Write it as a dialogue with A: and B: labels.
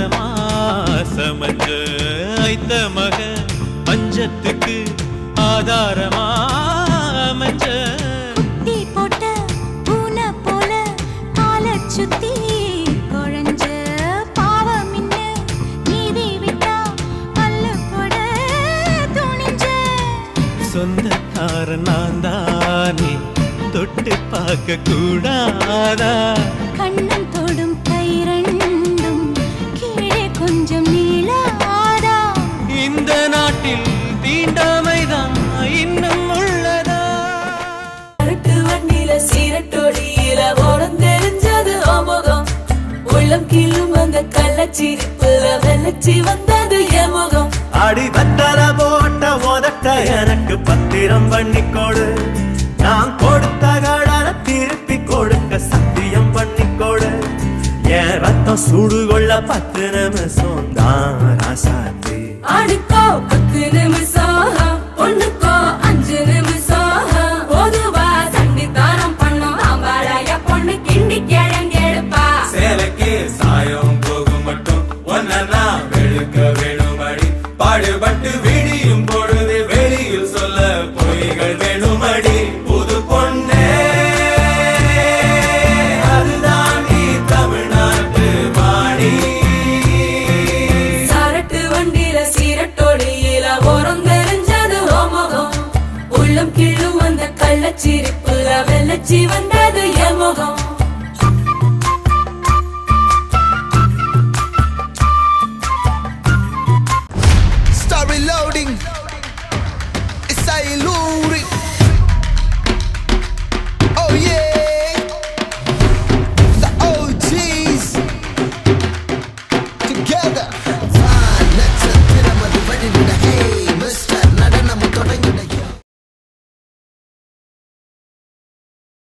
A: ஆதாரமா சமஞ்ச ஐத்த மக பஞ்சத்துக்கு ஆதாரமா அமைஞ்ச
B: குட்டி போட்ட பூனை போல காலை சுத்தி குழஞ்ச பாவம் இன்ன நீதி விட்டா பல்லு போட துணிஞ்ச
A: சொந்தக்காரன் நான் தானே தொட்டு பார்க்க கூடாதா
B: கண்ணம் தொடும் கை ரெண்டும் கீழே கொஞ்சம் நீளாதா
A: இந்த நாட்டில் தீண்டாமைதான் இன்னும் உள்ளதா
C: அரட்டு வண்டியில சீரட்டோடியில ஓரம் தெரிஞ்சது ஓமுகம் உள்ளம் கீழும் அந்த கள்ளச்சிரிப்புல வெள்ளச்சி வந்தது எமுகம்
A: அடி வத்தல போட்ட உதட்ட எனக்கு பத்திரம் பண்ணிக்கோடு நான் கொடுத்த கடன திருப்பி கொடுக்க சத்தியம் பண்ணிக்கோடு என் ரத்தம் சூடு கொள்ள 10 நிமிஷம் தான் ராசாத்தி
C: ஆடுக்கோ 10 நிமிஷம் பொண்ணுக்கோ 5 நிமிஷம் பொதுவா சண்டித்தானம் பண்ணும் ஆம்பாளைய பொண்ணு கிண்டி கிழங்கெடுப்பா
D: சேலைக்கு சாயம் போகும் மட்டும் ஒன்னா வெளுக்க வேணுமடி பாடுபட்டு விடியும் பொழுது வெளியில் சொல்ல பொய்கள் வேணுமடி புது பொண்ணே அதுதான் நீ தமிழ்நாட்டு வாணி
C: சரட்டு வண்டியில சீரட்டோடியில ஓரம் தெரிஞ்சது ஓமுகம் உள்ளம் கிள்ளும் அந்த கள்ளச்சிரிப்புல வெள்ளச்சி வந்தது எமுகம்
E: Start reloading. It's how you lose.